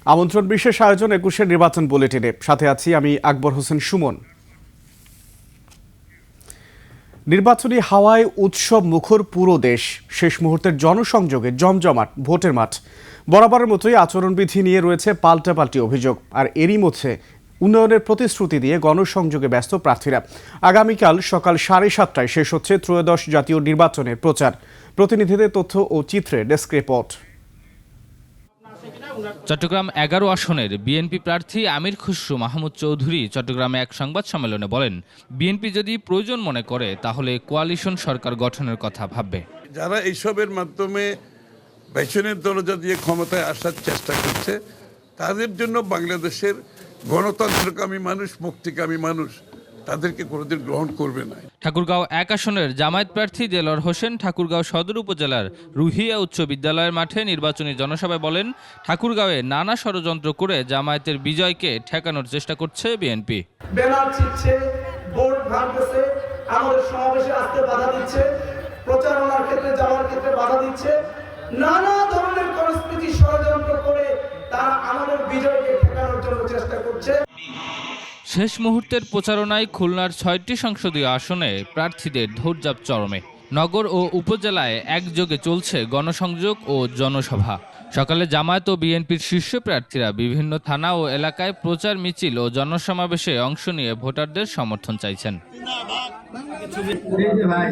আমন্ত্রণ বিশেষ আয়োজন ২১-এর নির্বাচন বুলেটিনে, সাথে আছি আমি আকবর হোসেন সুমন। নির্বাচনী হাওয়ায় উৎসব মুখর পুরো দেশ। শেষ মুহূর্তের জনসংযোগে জমজমাট ভোটের মাঠ। বরাবরের মতোই আচরণবিধি নিয়ে রয়েছে পাল্টাপাল্টি অভিযোগ, আর এরই মধ্যে উন্নয়নের প্রতিশ্রুতি দিয়ে গণসংযোগে ব্যস্ত প্রার্থীরা। আগামীকাল সকাল 7:30টায় শেষ হচ্ছে ত্রয়োদশ জাতীয় নির্বাচনের প্রচার। প্রতিনিধিদের তথ্য ও চিত্রে ডেস্ক রিপোর্ট। চট্টগ্রাম 11 আসনের বিএনপি প্রার্থী আমির খুসরু মাহমুদ চৌধুরী চট্টগ্রামে এক সংবাদ সম্মেলনে বলেন, বিএনপি যদি প্রয়োজন মনে করে তাহলে কোয়ালিশন সরকার গঠনের কথা ভাববে। যারা এইসবের মাধ্যমে পেছনের দরজা দিয়ে ক্ষমতায় আসার চেষ্টা করছে, তাদের জন্য বাংলাদেশের গণতন্ত্রকামী মানুষ, মুক্তিকামী মানুষ তাদেরকে কোনোদিন গ্রহণ করবে না। ঠাকুরগাঁও 1 আসনের জামায়াত প্রার্থী দেলোয়ার হোসেন ঠাকুরগাঁও সদর উপজেলার রুহিয়া উচ্চ বিদ্যালয়ের মাঠে নির্বাচনী জনসভায় বলেন, ঠাকুরগাঁওয়ে নানা ষড়যন্ত্র করে জামায়াতের বিজয়কে ঠেকানোর চেষ্টা করছে বিএনপি। ব্যানার ছিটছে, বোর্ড ভাঙতেছে, আমাদের সমাবেশে আসতে বাধা দিচ্ছে, প্রচারণার ক্ষেত্রে যাওয়ার ক্ষেত্রে বাধা দিচ্ছে, নানা ধরনের পরিস্থিতি ষড়যন্ত্র করে তারা আমাদের বিজয়কে ঠেকানোর জন্য চেষ্টা করছে। শেষ মুহূর্তের প্রচারণায় খুলনার 6টি সংসদীয় আসনে প্রার্থীদের দৌড়ঝাঁপ চরমে। নগর ও উপজেলায় একযোগে চলছে গণসংযোগ ও জনসভা। সকালে জামায়াত ও বিএনপির শীর্ষ প্রার্থীরা বিভিন্ন থানা ও এলাকায় প্রচার মিছিল ও জনসমাবেশে অংশ নিয়ে ভোটারদের সমর্থন চাইছেন।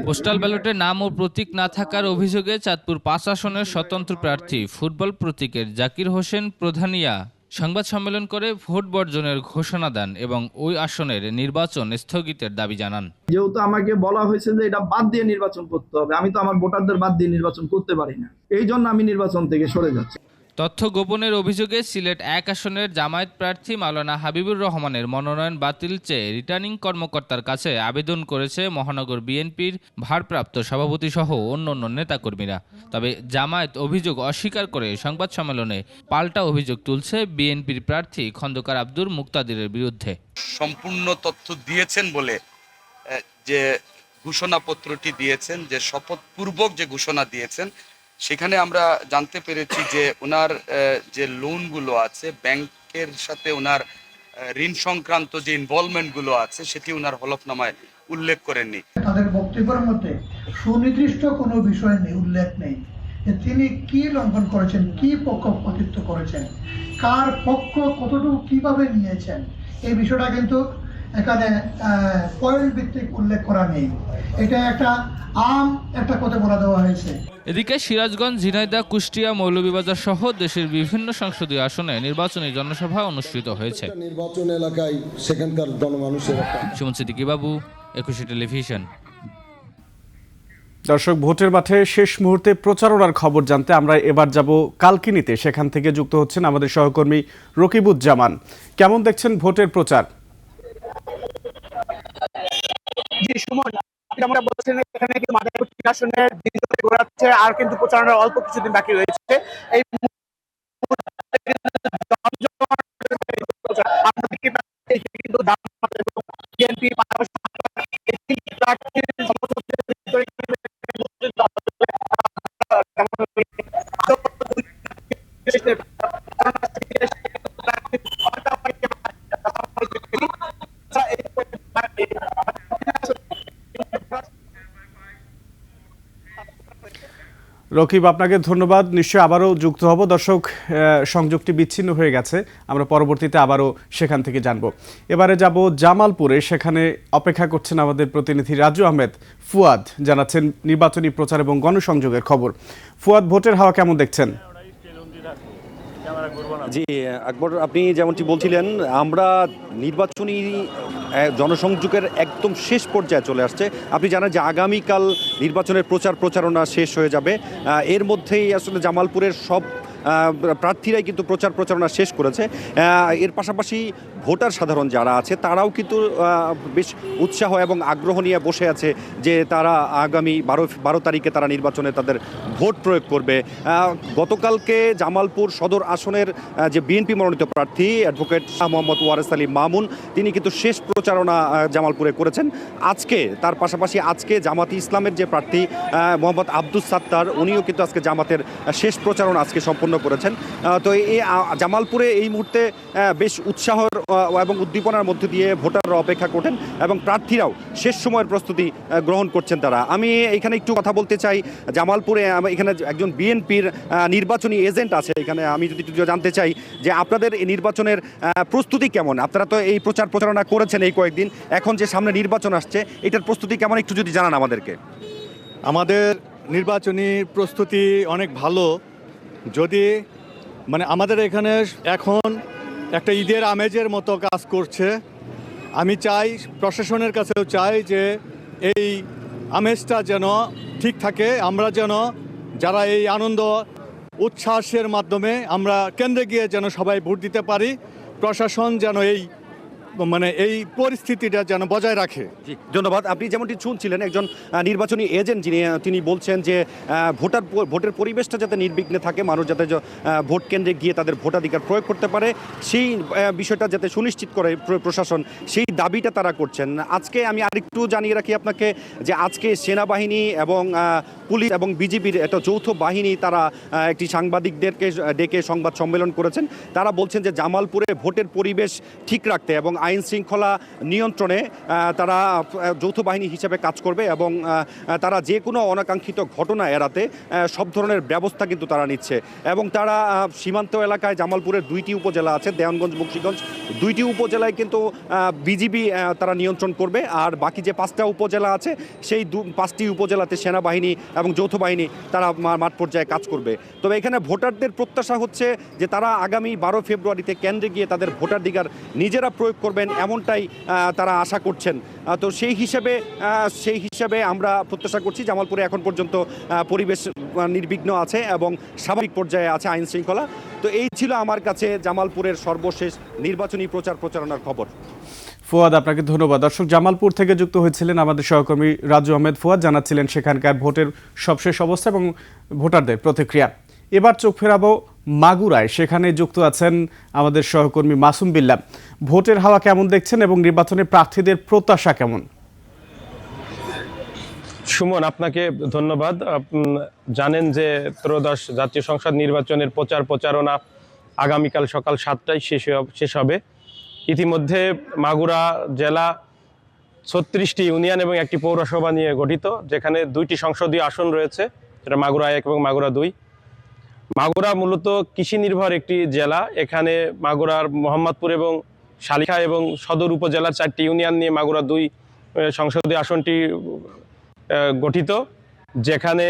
পোস্টাল ব্যালটে নাম ও প্রতীক না থাকার অভিযোগে চাঁদপুর 5 আসনের স্বতন্ত্র প্রার্থী ফুটবল প্রতীকের জাকির হোসেন প্রধানিয়া সংবাদ সম্মেলন করে ভোট বর্জনের ঘোষণা দেন এবং ওই আসনের নির্বাচন স্থগিতের দাবি জানান। যেহেতু আমাকে বলা হয়েছে যে এটা বাদ দিয়ে নির্বাচন করতে হবে, আমি তো আমার ভোটারদের বাদ দিয়ে নির্বাচন করতে পারি না, এই জন্য আমি নির্বাচন থেকে সরে যাচ্ছি। তথ্য গোপনের অভিযোগে সিলেট 1 আসনের জামায়াত প্রার্থী মাওলানা হাবিবুর রহমানের মনোনয়ন বাতিল চেয়ে রিটার্নিং কর্মকর্তার কাছে আবেদন করেছে মহানগর বিএনপির ভারপ্রাপ্ত সভাপতি সহ অন্যান্য নেতাকর্মীরা। তবে জামায়াত অভিযোগ অস্বীকার করে সংবাদ সম্মেলনে পাল্টা অভিযোগ তুলছে বিএনপির প্রার্থী খন্দকার আব্দুল মুক্তাদিরের বিরুদ্ধে। সম্পূর্ণ তথ্য দিয়েছেন বলে যে ঘোষণাপত্রটি দিয়েছেন, যে শপথপূর্বক যে ঘোষণা দিয়েছেন, সেখানে আমরা জানতে পেরেছি যে ওনার যে লোনগুলো আছে ব্যাংকের সাথে, ওনার ঋণ সংক্রান্ত যে ইনভলভমেন্টগুলো আছে সেটি ওনার হলফনামায় উল্লেখ করেননি। তাদের বক্তব্যের মধ্যে সুনির্দিষ্ট কোনো বিষয় নেই, উল্লেখ নেই যে তিনি কি লঙ্ঘন করেছেন, কি পক্ষপাতিত্ব করেছেন, কার পক্ষ কতটুকু কিভাবে নিয়েছেন, এই বিষয়টা কিন্তু এখানে পয়েন্ট ভিত্তিক উল্লেখ করা নেই। এটা একটা কথা বলা দেওয়া হয়েছে। এদিকে সিরাজগঞ্জ, ঝিনাইদহ, কুষ্টিয়া, মৌলভীবাজার সহ দেশের বিভিন্ন সংসদীয় আসনে নির্বাচনী জনসভা অনুষ্ঠিত হয়েছে। নির্বাচন এলাকায় সেখানকার জনমানুষের সুমন সিদ্দিকী বাবু, 21 টেলিভিশন। দর্শক, ভোটের মাঠে শেষ মুহূর্তে প্রচারণার খবর জানতে আমরা এবার যাব কালকিনিতে। সেখান থেকে যুক্ত হচ্ছেন আমাদের সহকর্মী রকিবুজ্জামান। কেমন দেখছেন ভোটের প্রচার? আমরা বলছেন এখানে কিন্তু মাদারীপুর আসনের দিন ঘোরাচ্ছে, আর কিন্তু প্রচারণার অল্প কিছুদিন বাকি রয়েছে। এই কিন্তু বিএনপি রকিব, আপনাকে ধন্যবাদ। নিশ্চয়ই আবারও যুক্ত হব। দর্শক, সংযোগটি বিচ্ছিন্ন হয়ে গেছে, আমরা পরবর্তীতে আবারও সেখান থেকে জানব। এবারে যাব জামালপুরে। সেখানে অপেক্ষা করছেন আমাদের প্রতিনিধি রাজু আহমেদ ফুয়াদ, জানাচ্ছেন নির্বাচনী প্রচার এবং গণসংযোগের খবর। ফুয়াদ, ভোটের হাওয়া কেমন দেখছেন? জি আকবর, আপনি যেমনটি বলছিলেন, আমরা নির্বাচনী জনসংযোগের একদম শেষ পর্যায়ে চলে আসছে। আপনি জানেন যে আগামীকাল নির্বাচনের প্রচারণা শেষ হয়ে যাবে। এর মধ্যেই আসলে জামালপুরের সব প্রার্থীরাই কিন্তু প্রচারণা শেষ করেছে। এর পাশাপাশি ভোটার সাধারণ যারা আছে তারাও কিন্তু বেশ উৎসাহ এবং আগ্রহ নিয়ে বসে আছে যে তারা আগামী 12 তারিখে তারা নির্বাচনে তাদের ভোট প্রয়োগ করবে। গতকালকে জামালপুর সদর আসনের যে বিএনপি মনোনীত প্রার্থী অ্যাডভোকেট শাহ মোহাম্মদ ওয়ারেস আলী মামুন, তিনি কিন্তু শেষ প্রচারণা জামালপুরে করেছেন। তার পাশাপাশি আজকে জামাতি ইসলামের যে প্রার্থী মোহাম্মদ আব্দুস সাত্তার, উনিও কিন্তু আজকে জামাতের শেষ প্রচারণা আজকে সম্পন্ন সম্পন্ন করেছেন। তো এই জামালপুরে এই মুহূর্তে বেশ উৎসাহর এবং উদ্দীপনার মধ্য দিয়ে ভোটাররা অপেক্ষা করছেন এবং প্রার্থীরাও শেষ সময়ের প্রস্তুতি গ্রহণ করছেন তারা। আমি এখানে একটু কথা বলতে চাই জামালপুরে, এখানে একজন বিএনপির নির্বাচনী এজেন্ট আছে এখানে। আমি যদি একটু জানতে চাই যে আপনাদের এই নির্বাচনের প্রস্তুতি কেমন? আপনারা তো এই প্রচারণা করেছেন এই কয়েকদিন, এখন যে সামনে নির্বাচন আসছে এটার প্রস্তুতি কেমন একটু যদি জানান আমাদেরকে। আমাদের নির্বাচনী প্রস্তুতি অনেক ভালো। যদি আমাদের এখানে এখন একটা ঈদের আমেজের মতো কাজ করছে। আমি চাই, প্রশাসনের কাছেও চাই যে এই আমেজটা যেন ঠিক থাকে, আমরা যেন যারা এই আনন্দ উচ্ছ্বাসের মাধ্যমে আমরা কেন্দ্রে গিয়ে যেন সবাই ভোট দিতে পারি, প্রশাসন যেন এই পরিস্থিতিটা যেন বজায় রাখে। জি, ধন্যবাদ। আপনি যেমনটি শুনছিলেন একজন নির্বাচনী এজেন্ট তিনি বলছেন যে ভোটের পরিবেশটা যাতে নির্বিঘ্নে থাকে, মানুষ যাতে ভোট কেন্দ্রে গিয়ে তাদের ভোটাধিকার প্রয়োগ করতে পারে, সেই বিষয়টা যাতে সুনিশ্চিত করে প্রশাসন, সেই দাবিটা তারা করছেন। আজকে আমি আরেকটু জানিয়ে রাখি আপনাকে যে আজকে সেনাবাহিনী এবং পুলিশ এবং বিজিবির একটা যৌথ বাহিনী তারা একটি সাংবাদিকদেরকে ডেকে সংবাদ সম্মেলন করেছেন। তারা বলছেন যে জামালপুরে ভোটের পরিবেশ ঠিক রাখতে এবং আইন শৃঙ্খলা নিয়ন্ত্রণে তারা যৌথ বাহিনী হিসেবে কাজ করবে এবং তারা যে কোনো অনাকাঙ্ক্ষিত ঘটনা এড়াতে সব ধরনের ব্যবস্থা কিন্তু তারা নিচ্ছে। এবং তারা সীমান্ত এলাকায় জামালপুরের 2টি উপজেলা আছে, দেওয়ানগঞ্জ, বকশীগঞ্জ, 2টি উপজেলায় কিন্তু বিজিবি তারা নিয়ন্ত্রণ করবে। আর বাকি যে 5টা উপজেলা আছে সেই 5টি উপজেলাতে সেনাবাহিনী এবং যৌথ বাহিনী তারা মাঠ পর্যায়ে কাজ করবে। তবে এখানে ভোটারদের প্রত্যাশা হচ্ছে যে তারা আগামী 12 ফেব্রুয়ারিতে কেন্দ্রে গিয়ে তাদের ভোটাধিকার নিজেরা প্রয়োগ করবেন, এমনটাই তারা আশা করছেন। তো সেই হিসাবে আমরা প্রত্যাশা করছি জামালপুরে এখন পর্যন্ত পরিবেশ নির্বিঘ্ন আছে এবং স্বাভাবিক পর্যায়ে আছে আইন শৃঙ্খলা। তো এই ছিল আমার কাছে জামালপুরের সর্বশেষ নির্বাচনী প্রচারণার খবর। ফুয়াদ, আপনাকে ধন্যবাদ। দর্শক, জামালপুর থেকে যুক্ত হয়েছিলেন আমাদের সহকর্মী রাজু আহমেদ ফুয়াদ, জানাচ্ছিলেন সেখানকার ভোটের সবশেষ অবস্থা এবং ভোটারদের প্রতিক্রিয়া। এবার চোখ ফেরাবো মাগুরায়, সেখানে যুক্ত আছেন আমাদের সহকর্মী মাসুম বিল্লাহ। ভোটের হাওয়া কেমন দেখছেন এবং নির্বাচনের প্রার্থীদের প্রত্যাশা কেমন? সুমন, আপনাকে ধন্যবাদ। জানেন যে ত্রয়োদশ জাতীয় সংসদ নির্বাচনের প্রচারণা আগামীকাল সকাল 7টায় শেষ হবে। ইতিমধ্যে মাগুরা জেলা 36টি ইউনিয়ন এবং একটি পৌরসভা নিয়ে গঠিত, যেখানে 2টি সংসদীয় আসন রয়েছে, যেটা মাগুরা 1 এবং মাগুরা 2। মাগুরা মূলত কৃষি নির্ভর একটি জেলা। এখানে মাগুরার মোহাম্মদপুর এবং শালিখা এবং সদর উপজেলার 4টি ইউনিয়ন নিয়ে মাগুরা 2 সংসদীয় আসনটি গঠিত, যেখানে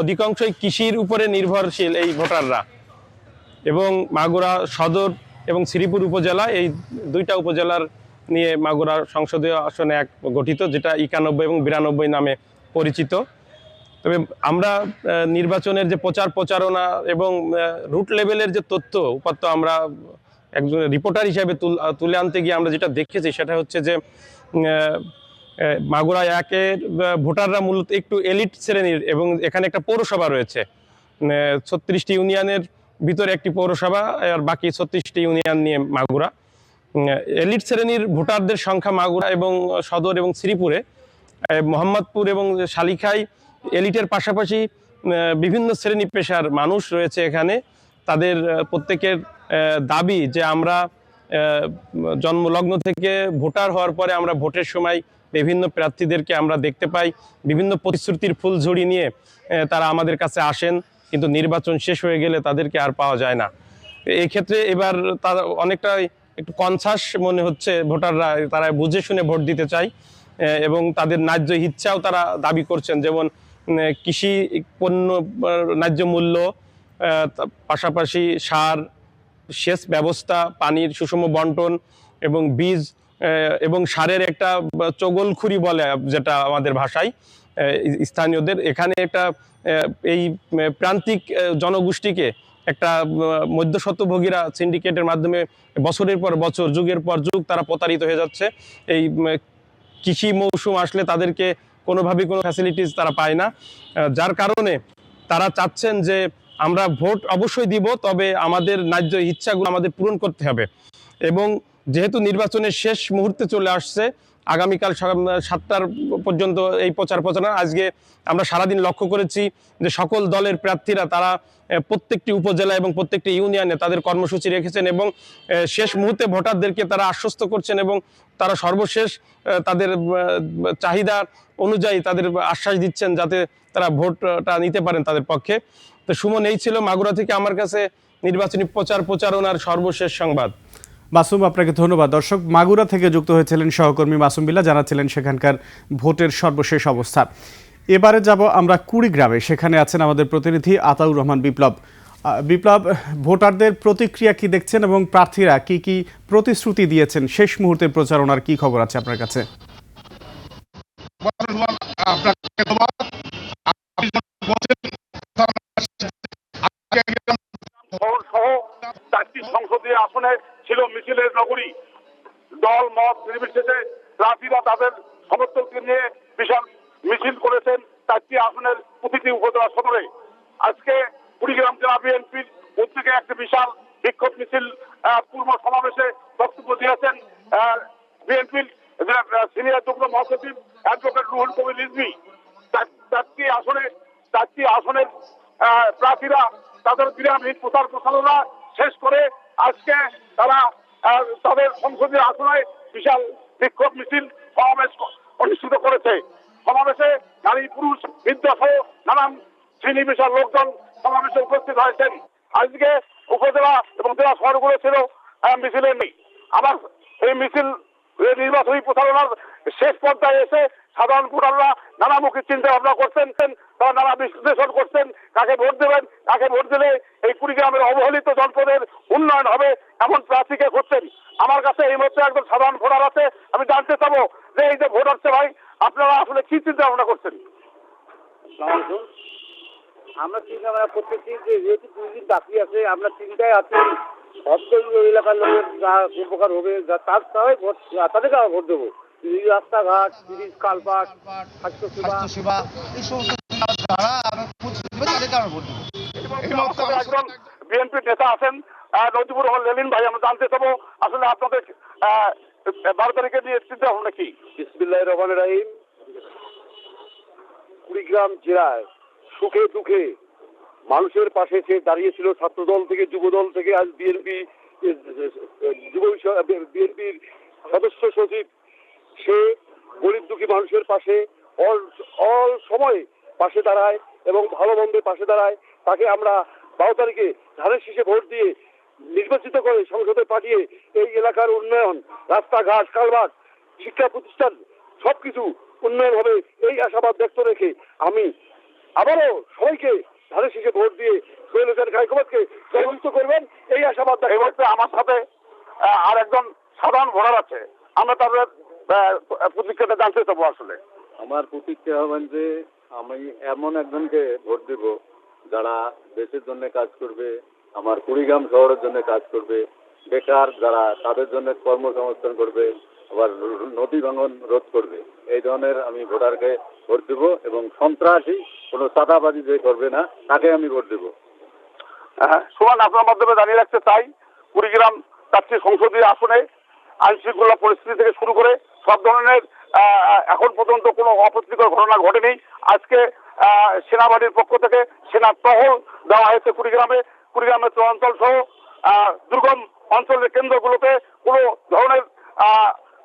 অধিকাংশই কৃষির উপরে নির্ভরশীল এই ভোটাররা। এবং মাগুরা সদর এবং শ্রীপুর উপজেলা, এই 2টা উপজেলার নিয়ে মাগুরা সংসদীয় আসনে গঠিত, যেটা 91 এবং 92 নামে পরিচিত। তবে আমরা নির্বাচনের যে প্রচারণা এবং রুট লেভেলের যে তথ্য উপাত্ত আমরা একজন রিপোর্টার হিসেবে তুলে আনতে গিয়ে আমরা যেটা দেখেছি সেটা হচ্ছে যে মাগুরা 1-এর ভোটাররা মূলত একটু এলিট শ্রেণীর এবং এখানে একটা পৌরসভা রয়েছে। 36টি ইউনিয়নের ভিতরে একটি পৌরসভা, আর বাকি 36টি ইউনিয়ন নিয়ে মাগুরা। এলিট শ্রেণীর ভোটারদের সংখ্যা মাগুরা এবং সদর এবং শ্রীপুরে। মোহাম্মদপুর এবং শালিখায় এলিটের পাশাপাশি বিভিন্ন শ্রেণী পেশার মানুষ রয়েছে এখানে। তাদের প্রত্যেকের দাবি যে আমরা জন্মলগ্ন থেকে ভোটার হওয়ার পরে আমরা ভোটের সময় বিভিন্ন প্রার্থীদেরকে আমরা দেখতে পাই বিভিন্ন প্রতিশ্রুতির ফুলঝুড়ি নিয়ে তারা আমাদের কাছে আসেন, কিন্তু নির্বাচন শেষ হয়ে গেলে তাদেরকে আর পাওয়া যায় না। এই ক্ষেত্রে এবার তারা অনেকটা একটু কনসাস মনে হচ্ছে ভোটাররা, তারা বুঝে শুনে ভোট দিতে চায় এবং তাদের ন্যায্য ইচ্ছাও তারা দাবি করছেন, যেমন কৃষি পণ্য ন্যায্য মূল্য, পাশাপাশি সার, সেচ ব্যবস্থা, পানির সুষম বন্টন এবং বীজ এবং সারের একটা চগলখুরি বলে যেটা আমাদের ভাষায় স্থানীয়দের। এখানে একটা এই প্রান্তিক জনগোষ্ঠীকে একটা মধ্যস্বত্বভোগীরা সিন্ডিকেটের মাধ্যমে বছরের পর বছর, যুগের পর যুগ তারা প্রতারিত হয়ে যাচ্ছে। এই কৃষি মৌসুম আসলে তাদেরকে কোনোভাবেই কোনো ফ্যাসিলিটিস তারা পায় না, যার কারণে তারা চাচ্ছেন যে আমরা ভোট অবশ্যই দিব, তবে আমাদের ন্যায্য ইচ্ছাগুলো আমাদের পূরণ করতে হবে। এবং যেহেতু নির্বাচনের শেষ মুহূর্তে চলে আসছে, আগামীকাল 7টার পর্যন্ত এই প্রচার প্রচারণা। আজকে আমরা সারাদিন লক্ষ্য করেছি যে সকল দলের প্রার্থীরা তারা প্রত্যেকটি উপজেলা এবং প্রত্যেকটি ইউনিয়নে তাদের কর্মসূচি রেখেছেন এবং শেষ মুহূর্তে ভোটারদেরকে তারা আশ্বস্ত করছেন এবং তারা সর্বশেষ তাদের চাহিদা অনুযায়ী তাদের আশ্বাস দিচ্ছেন যাতে তারা ভোটটা নিতে পারেন তাদের পক্ষে। তো সুমন, এই ছিল মাগুরা থেকে আমার কাছে নির্বাচনী প্রচারণার সর্বশেষ সংবাদ। মাসুম, আপনাকে ধন্যবাদ। দর্শক, মাগুরা থেকে যুক্ত হয়েছিলেন সহকর্মী মাসুম বিল্লাহ, জানাচ্ছিলেন সেখানকার ভোটের সর্বশেষ অবস্থা। এবারে যাব আমরা কুড়িগ্রামে, সেখানে আছেন আমাদের প্রতিনিধি আতাউর রহমান বিপ্লব। বিপ্লব, ভোটারদের প্রতিক্রিয়া কি দেখছেন এবং প্রার্থীরা কি কি প্রতিশ্রুতি দিয়েছেন? শেষ মুহূর্তের প্রচারণার কি খবর আছে আপনার কাছে? সংসদীয় আসনে ছিল মিছিলের নগরী। দল মত নির্বিশেষে প্রার্থীরা তাদের সমর্থককে নিয়ে বিশাল মিছিল করেছেন 4টি আসনের প্রতিটি উপজেলা সদরে। আজকে কুড়িগ্রাম জেলা বিএনপির উদ্যোগে একটি বিশাল বিক্ষোভ মিছিল পূর্ব সমাবেশে বক্তব্য দিয়েছেন বিএনপির সিনিয়র যুগ্ম মহাসচিব অ্যাডভোকেট রুহুল কবির রিজভী। 4টি আসনের প্রার্থীরা তাদের বিরামহীন প্রচার প্রচারণা শেষ করে আজকে তারা তাদের সংসদীয় আসনে বিশাল বিক্ষোভ মিছিল সমাবেশ অনুষ্ঠিত করেছে। সমাবেশে নারী পুরুষ বৃদ্ধ সহ নানান শ্রেণী পেশার লোকজন সমাবেশে উপস্থিত হয়েছেন। আজকে উপজেলা এবং জেলা শহরগুলো ছিল মিছিলের নেই। আবার এই মিছিল নির্বাচনী প্রচারণার শেষ পর্যায়ে এসে সাধারণ ভোটাররা নানামুখী চিন্তা ভাবনা করছেন, তারা নানা বিশ্লেষণ করছেন কাকে ভোট দেবেন, কাকে ভোট দিলে এই কুড়িগ্রামের অবহেলিত জনপদের উন্নয়ন হবে এমন প্রার্থীকে খুঁজছেন। আমার কাছে এই মুহূর্তে একজন সাধারণ ভোটার আছে, আমি জানতে চাবো যে এই যে ভোট হচ্ছে ভাই, আপনারা আসলে কি চিন্তা ভাবনা করছেন? আমরা চিন্তা ভাবনা করতেছি যে যেহেতু 2 দিন বাকি আছে, আমরা চিন্তায় আছি এলাকার লোকের যা উপকার হবে তাদেরকে আমরা ভোট দেবো। রাস্তাঘাট, ব্রিজ, কালপাট, স্বাস্থ্যসেবা এই সমস্ত একজন বিএনপির নেতা আছেন নজিবুর রহমান লেলিন ভাই, আমরা জানতে চাবো আসলে আপনাদের 12 তারিখে নিয়ে চিন্তা ভাবনা কি? বিসমিল্লাহির রহমানির রহিম। কুড়িগ্রাম জেলায় সুখে দুঃখে মানুষের পাশে সে দাঁড়িয়েছিল, ছাত্রদল থেকে যুবদল থেকে আজ বিএনপির সদস্য সচিব। সে গরিব দুঃখী মানুষের পাশে অল সময় পাশে দাঁড়ায় এবং ভালো মন্দের পাশে দাঁড়ায়। তাকে আমরা 12 তারিখে ধানের শীষে ভোট দিয়ে নির্বাচিত করে সংসদে পাঠিয়ে এই এলাকার উন্নয়ন, রাস্তাঘাট, কালভার্ট, শিক্ষা প্রতিষ্ঠান সবকিছু উন্নয়ন হবে এই আশাবাদ ব্যক্ত রেখে আমি আবারও সবাইকে ধানের শীষে ভোট দিয়ে সোহেল হোসেন কায়কোবাদকে জয়যুক্ত করবেন এই আশাবাদ। এই মুহূর্তে আমার সাথে আর একজন সাধারণ ভোটার আছে, আমরা তাদের প্রতিক্রিয়াটা জানতে চাবো। আসলে আমার প্রতিক্রিয়া হবেন যে আমি এমন একজনকে ভোট দেব যারা দেশের জন্য কাজ করবে, আমার কুড়িগ্রাম শহরের জন্য কাজ করবে, বেকার যারা তাদের জন্য কর্মসংস্থান করবে, আবার নদী ভাঙন রোধ করবে। এই ধরনের আমি ভোটারকে ভোট দেব এবং সন্ত্রাসী কোনো চাঁদাবাজি যে করবে না তাকে আমি ভোট দেব। সুমান, আপনার মাধ্যমে জানিয়ে রাখতে চাই কুড়িগ্রাম 4টি সংসদীয় আসনে আইন শৃঙ্খলা পরিস্থিতি থেকে শুরু করে সব ধরনের এখন পর্যন্ত কোনো অপ্রীতিকর ঘটনা ঘটেনি। আজকে সেনাবাহিনীর পক্ষ থেকে সেনা টহল দেওয়া হয়েছে কুড়িগ্রামের অঞ্চল সহ দুর্গম অঞ্চলের কেন্দ্রগুলোতে কোনো ধরনের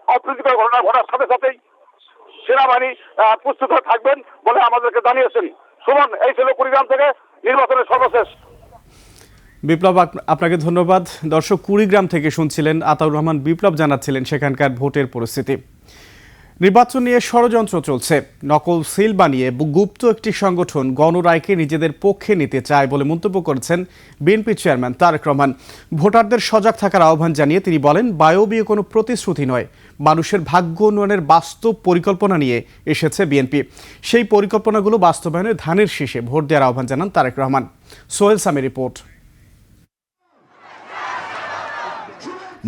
অপ্রীতিকর ঘটনা ঘটার সাথে সাথেই সেনাবাহিনী প্রস্তুত হয়ে থাকবেন বলে আমাদেরকে জানিয়েছেন। সুমন, এই ছিল কুড়িগ্রাম থেকে নির্বাচনের সর্বশেষ। বিপ্লব, আপনাকে ধন্যবাদ। দর্শক, কুড়িগ্রাম থেকে শুনছিলেন আতাউর রহমান বিপ্লব, জানাচ্ছিলেন সেখানকার ভোটের পরিস্থিতি। নির্বাচন নিয়ে ষড়যন্ত্র চলছে। নকল সিল বানিয়ে গুপ্ত একটি সংগঠন গণরায়কে নিজেদের পক্ষে নিতে চায় বলে মন্তব্য করেছেন বিএনপি চেয়ারম্যান তারেক রহমান। ভোটারদের সজাগ থাকার আহ্বান জানিয়ে তিনি বলেন, বায়বীয় কোনো প্রতিশ্রুতি নয়, মানুষের ভাগ্য উন্নয়নের বাস্তব পরিকল্পনা নিয়ে এসেছে বিএনপি। সেই পরিকল্পনাগুলো বাস্তবায়নে ধানের শীষে ভোট দেওয়ার আহ্বান জানান তারেক রহমান। সোহেল সামি রিপোর্ট।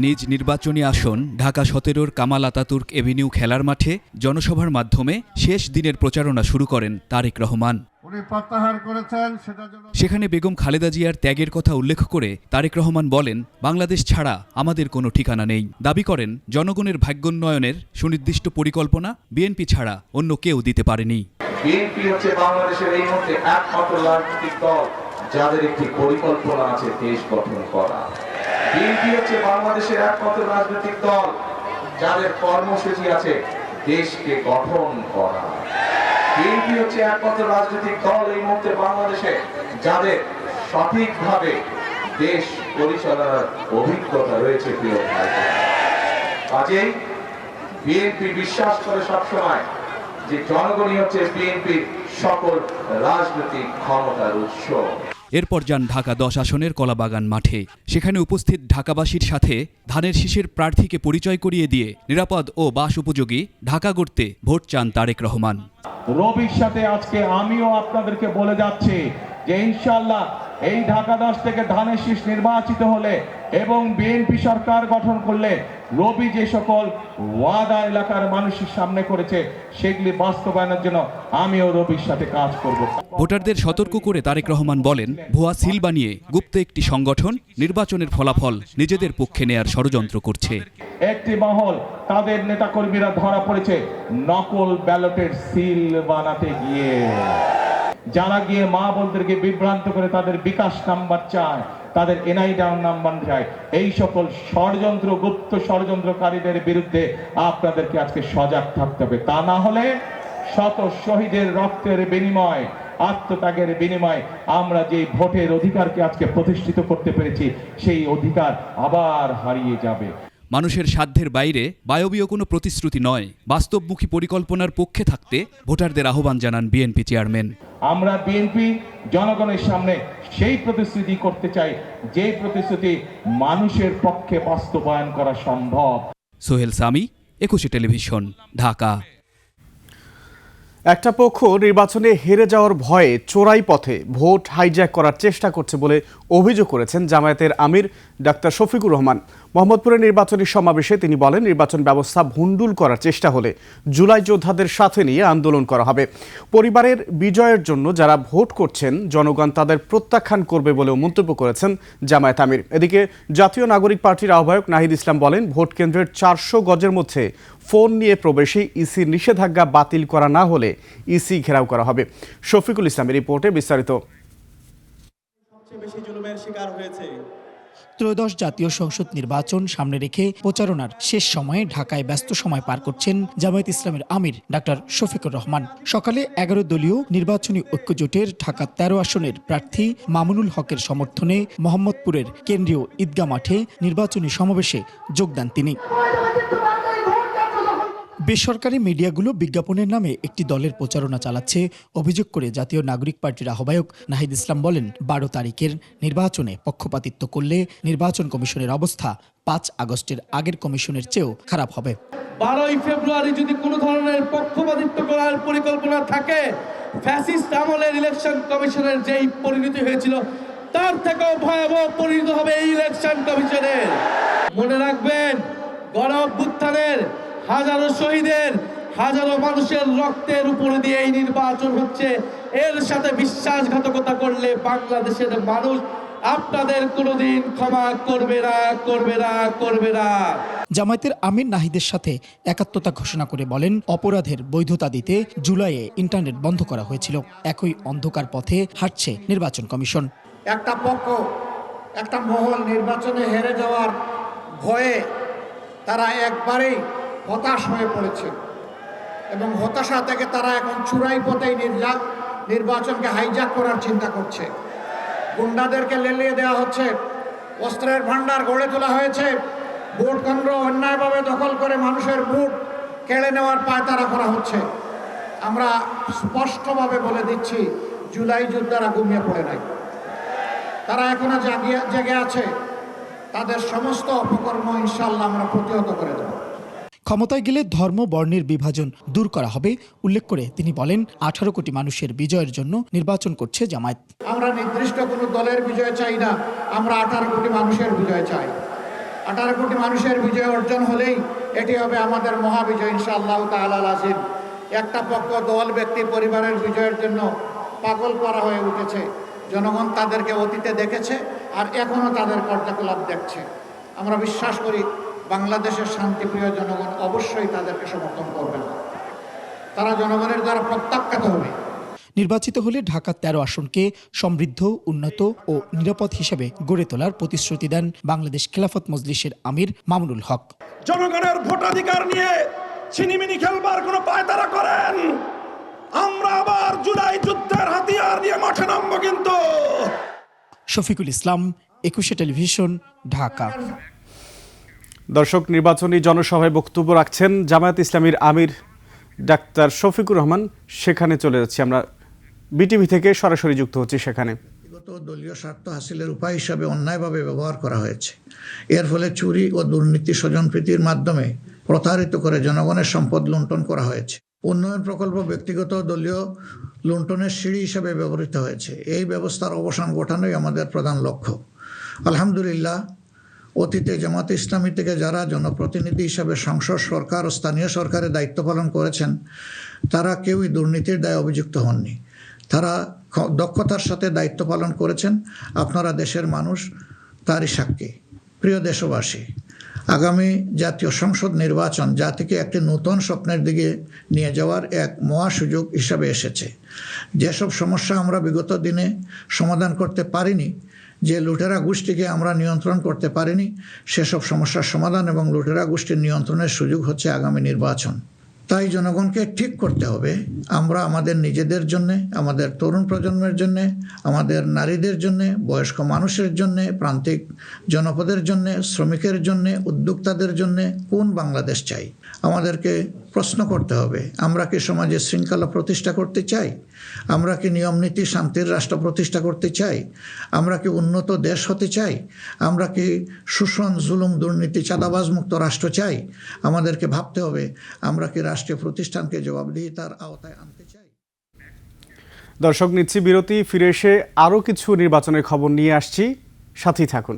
নিজ নির্বাচনী আসন ঢাকা 17-র কামাল আতাতুর্ক এভিনিউ খেলার মাঠে জনসভার মাধ্যমে শেষ দিনের প্রচারণা শুরু করেন তারেক রহমান। উনি প্রত্যাহার করেছেন সেটার জন্য সেখানে বেগম খালেদা জিয়ার ত্যাগের কথা উল্লেখ করে তারেক রহমান বলেন, বাংলাদেশ ছাড়া আমাদের কোনো ঠিকানা নেই। দাবি করেন, জনগণের ভাগ্যোন্নয়নের সুনির্দিষ্ট পরিকল্পনা বিএনপি ছাড়া অন্য কেউ দিতে পারেনি। বিএনপি হচ্ছে বাংলাদেশের এই মুহূর্তে একমাত্র রাজনৈতিক দল যাদের একটি পরিকল্পনা আছে দেশ গঠন করা। বিএনপি হচ্ছে বাংলাদেশের একমাত্র রাজনৈতিক দল যাদের কর্মসূচি আছে দেশকে গঠন করা। বিএনপি হচ্ছে একমাত্র রাজনৈতিক দল এই মুহূর্তে বাংলাদেশে যাদের সঠিকভাবে দেশ পরিচালনার অভিজ্ঞতা রয়েছে। প্রিয় ভাই, কাজেই বিএনপি বিশ্বাস করে সবসময় যে জনগণই হচ্ছে বিএনপির সকল রাজনৈতিক ক্ষমতার উৎস। এরপর যান ঢাকা 10 আসনের কলাবাগান মাঠে। সেখানে উপস্থিত ঢাকাবাসীর সাথে ধানের শীষের প্রার্থীকে পরিচয় করিয়ে দিয়ে নিরাপদ ও বাস উপযোগী ঢাকা গড়তে ভোট চান তারেক রহমান। রবির সাথে আজকে আমিও আপনাদেরকে বলে যাচ্ছি যে ইনশাআল্লাহ এই ঢাকা 10 থেকে ধানের শীষ নির্বাচিত হলে এবং বিএনপি সরকার গঠন করলে রবি যে সকল ওয়াদা এলাকার মানুষের সামনে করেছে সেগুলি বাস্তবায়নের জন্য আমিও রবির সাথে কাজ করব। ভোটারদের সতর্ক করে তারেক রহমান বলেন, ভুয়া সিল বানিয়ে গুপ্ত একটি সংগঠন নির্বাচনের ফলাফল নিজেদের পক্ষে নেয়ার ষড়যন্ত্র করছে। একটি মহল তাদের নেতাকর্মীরা ধরা পড়েছে নকল ব্যালটের সিল বানাতে গিয়ে, যারা গিয়ে মা বোনদেরকে বিভ্রান্ত করে তাদের বিকাশ নাম্বার চায়, তাদের এনআইডি নাম্বার চায়। এই সকল ষড়যন্ত্র, গুপ্ত ষড়যন্ত্রকারীদের বিরুদ্ধে আপনাদেরকে আজকে সজাগ থাকতে হবে। তা না হলে শত শহীদের রক্তের বিনিময়, আত্মত্যাগের বিনিময় আমরা যে ভোটের অধিকারকে আজকে প্রতিষ্ঠিত করতে পেরেছি সেই অধিকার আবার হারিয়ে যাবে। মানুষের সাধ্যের বাইরে বায়বীয় কোনো প্রতিশ্রুতি নয়, বাস্তবমুখী পরিকল্পনার পক্ষে থাকতে ভোটারদের আহ্বান জানান বিএনপি চেয়ারম্যান। আমরা বিএনপি জনগণের সামনে সেই প্রতিশ্রুতি করতে চাই যে প্রতিশ্রুতি মানুষের পক্ষে বাস্তবায়ন করা সম্ভব। সোহেল সামি, 21 টেলিভিশন, ঢাকা। একটা পক্ষ নির্বাচনে হেরে যাওয়ার ভয়ে চোরাই পথে ভোট হাইজ্যাক করার চেষ্টা করছে বলে অভিযোগ করেছেন জামায়াতের আমির ডাক্তার শফিকুর রহমান। মোহাম্মদপুরের নির্বাচনী সমাবেশে তিনি বলেন, নির্বাচন ব্যবস্থা ভণ্ডুল করার চেষ্টা হলে জুলাই যোদ্ধাদের সাথে নিয়ে আন্দোলন করা হবে। পরিবারের বিজয়ের জন্য যারা ভোট করছেন জনগণ তাদের প্রত্যাখ্যান করবে বলেও মন্তব্য করেছেন জামায়াত আমির। এদিকে জাতীয় নাগরিক পার্টির আহ্বায়ক নাহিদ ইসলাম বলেন, ভোট কেন্দ্রের 400 গজের মধ্যে ফোন নিয়ে প্রবেশে ইসির নিষেধাজ্ঞা বাতিল করা না হলে ইসি ঘেরাও করা হবে। শফিকুল ইসলামের রিপোর্টে বিস্তারিত। সবচেয়ে বেশি জুলুমের শিকার হয়েছে। ত্রয়োদশ জাতীয় সংসদ নির্বাচন সামনে রেখে প্রচারণার শেষ সময়ে ঢাকায় ব্যস্ত সময় পার করছেন জামায়াত ইসলামের আমির ডাক্তার শফিকুর রহমান। সকালে 11 দলীয় নির্বাচনী ঐক্যজোটের ঢাকা 13 আসনের প্রার্থী মামুনুল হকের সমর্থনে মোহাম্মদপুরের কেন্দ্রীয় ঈদগাহ মাঠে নির্বাচনী সমাবেশে যোগ দেন তিনি। বেসরকারি মিডিয়াগুলো বিজ্ঞাপনের নামে একটি দলের প্রচারণা চালাচ্ছে অভিযোগ করে জাতীয় নাগরিক পার্টির আহ্বায়ক নাহিদ ইসলাম বলেন, 12 তারিখের নির্বাচনে পক্ষপাতিত্ব করলে নির্বাচন কমিশনের অবস্থা 5 আগস্টের আগের কমিশনের চেয়েও খারাপ হবে। 12ই ফেব্রুয়ারি যদি কোনো ধরনের পক্ষপাতিত্ব করার পরিকল্পনা থাকে, ফ্যাসিস্ট আমলের ইলেকশন কমিশনের যেই পরিণতি হয়েছিল তার থেকেও ভয়াবহ পরিণত হবে এই ইলেকশন কমিশনের। মনে রাখবেন, গণ অভ্যুত্থানের হাজারো শহীদের, হাজারো মানুষের রক্তের উপরে দিয়ে এই নির্বাচন হচ্ছে। এর সাথে বিশ্বাসঘাতকতা করলে বাংলাদেশের মানুষ আপনাদের কোনোদিন ক্ষমা করবে না, করবে না, করবে না। জামায়াতের আমির নাহিদের সাথে একাত্মতা ঘোষণা করে বলেন, অপরাধের বৈধতা দিতে জুলাইয়ে ইন্টারনেট বন্ধ করা হয়েছিল। একই অন্ধকার পথে হাঁটছে নির্বাচন কমিশন। একটা পক্ষ, একটা মহল নির্বাচনে হেরে যাওয়ার ভয়ে তারা একবারেই হতাশ হয়ে পড়েছে এবং হতাশা থেকে তারা এখন চূড়াই পথেই নির্বাচনকে হাইজ্যাক করার চিন্তা করছে। গুন্ডাদেরকে লেলিয়ে দেওয়া হচ্ছে, অস্ত্রের ভান্ডার গড়ে তোলা হয়েছে, ভোট কেন্দ্র অন্যায়ভাবে দখল করে মানুষের ভোট কেড়ে নেওয়ার পায়তারা করা হচ্ছে। আমরা স্পষ্টভাবে বলে দিচ্ছি, জুলাই যোদ্ধারা ঘুমিয়ে পড়ে নাই, তারা এখনো জেগে আছে। তাদের সমস্ত অপকর্ম ইনশাআল্লাহ আমরা প্রতিহত করে দেব। ক্ষমতায় গেলে ধর্ম বর্ণের বিভাজন দূর করা হবে উল্লেখ করে তিনি বলেন, 18 কোটি মানুষের বিজয়ের জন্য নির্বাচন করছে জামায়াত। আমরা নির্দিষ্ট কোনো দলের বিজয় চাই না, আমরা 18 কোটি মানুষের বিজয় চাই। 18 কোটি মানুষের বিজয় অর্জন হলেই এটি হবে আমাদের মহাবিজয় ইনশাআল্লাহ তাআলা আজিম। একটা পক্ষ, দল, ব্যক্তি, পরিবারের বিজয়ের জন্য পাগল করা হয়ে উঠেছে। জনগণ তাদেরকে অতীতে দেখেছে আর এখনো তাদের কার্যকলাপ দেখছে। আমরা বিশ্বাস করি বাংলাদেশের শান্তিপ্রিয় জনগণ অবশ্যই তাদেরকে সমর্থন করবে না, তারা জনগণের দ্বারা প্রত্যাখ্যাত হবে। নির্বাচিত হলে ঢাকা 13 আসনকে সমৃদ্ধ, উন্নত ও নিরাপদ হিসেবে গড়ে তোলার প্রতিশ্রুতি দেন বাংলাদেশ খেলাফত মজলিসের আমির মামুনুল হক। জনগণের ভোটাধিকার নিয়ে ছিনিমিনি খেলবার কোনো পায়তারা করেন, আমরা আবার জুলাই যুদ্ধের হাতিয়ার নিয়ে মাঠে নামবো কিন্তু। শফিকুল ইসলাম, 21 টেলিভিশন, ঢাকা। দর্শক, নির্বাচনী জনসভায় বক্তব্য রাখছেন জামায়াত ইসলামীর আমির ডাক্তার শফিকুর রহমান। সেখানে চলে যাচ্ছি আমরা, বিটিভি থেকে সরাসরি যুক্ত হচ্ছি সেখানে। ব্যক্তিগত দলীয় স্বার্থ হাসিলের উপায় হিসাবে অন্যায়ভাবে ব্যবহার করা হয়েছে। এর ফলে চুরি ও দুর্নীতি, স্বজনপ্রীতির মাধ্যমে প্রতারিত করে জনগণের সম্পদ লুণ্ঠন করা হয়েছে। উন্নয়ন প্রকল্প ব্যক্তিগত দলীয় লুণ্ঠনের সিঁড়ি হিসাবে ব্যবহৃত হয়েছে। এই ব্যবস্থার অবসান ঘটানোই আমাদের প্রধান লক্ষ্য। আলহামদুলিল্লাহ, অতীতে জামাত ইসলামী থেকে যারা জনপ্রতিনিধি হিসাবে সংসদ, সরকার ও স্থানীয় সরকারের দায়িত্ব পালন করেছেন, তারা কেউই দুর্নীতির দায়ে অভিযুক্ত হননি। তারা দক্ষতার সাথে দায়িত্ব পালন করেছেন। আপনারা দেশের মানুষ তারই সাক্ষী। প্রিয় দেশবাসী, আগামী জাতীয় সংসদ নির্বাচন জাতিকে একটি নতুন স্বপ্নের দিকে নিয়ে যাওয়ার এক মহা সুযোগ হিসাবে এসেছে। যেসব সমস্যা আমরা বিগত দিনে সমাধান করতে পারিনি, যে লুটেরা গোষ্ঠীকে আমরা নিয়ন্ত্রণ করতে পারিনি, সেসব সমস্যার সমাধান এবং লুটেরা গোষ্ঠীর নিয়ন্ত্রণের সুযোগ হচ্ছে আগামী নির্বাচন। তাই জনগণকে ঠিক করতে হবে, আমরা আমাদের নিজেদের জন্যে, আমাদের তরুণ প্রজন্মের জন্যে, আমাদের নারীদের জন্যে, বয়স্ক মানুষের জন্যে, প্রান্তিক জনপদের জন্যে, শ্রমিকের জন্যে, উদ্যোক্তাদের জন্যে কোন বাংলাদেশ চাই। আমাদেরকে প্রশ্ন করতে হবে, আমরা কি সমাজে শৃঙ্খলা প্রতিষ্ঠা করতে চাই? আমরা কি নিয়মনীতি, শান্তির রাষ্ট্র প্রতিষ্ঠা করতে চাই? আমরা কি উন্নত দেশ হতে চাই? আমরা কি শোষণ, জুলুম, দুর্নীতি, চাঁদাবাজ মুক্ত রাষ্ট্র চাই? আমাদেরকে ভাবতে হবে, আমরা কি রাষ্ট্রীয় প্রতিষ্ঠানকে জবাবদিহিতার আওতায় আনতে চাই। দর্শক, নিচ্ছি বিরতি, ফিরে এসে আরও কিছু নির্বাচনের খবর নিয়ে আসছি, সাথেই থাকুন।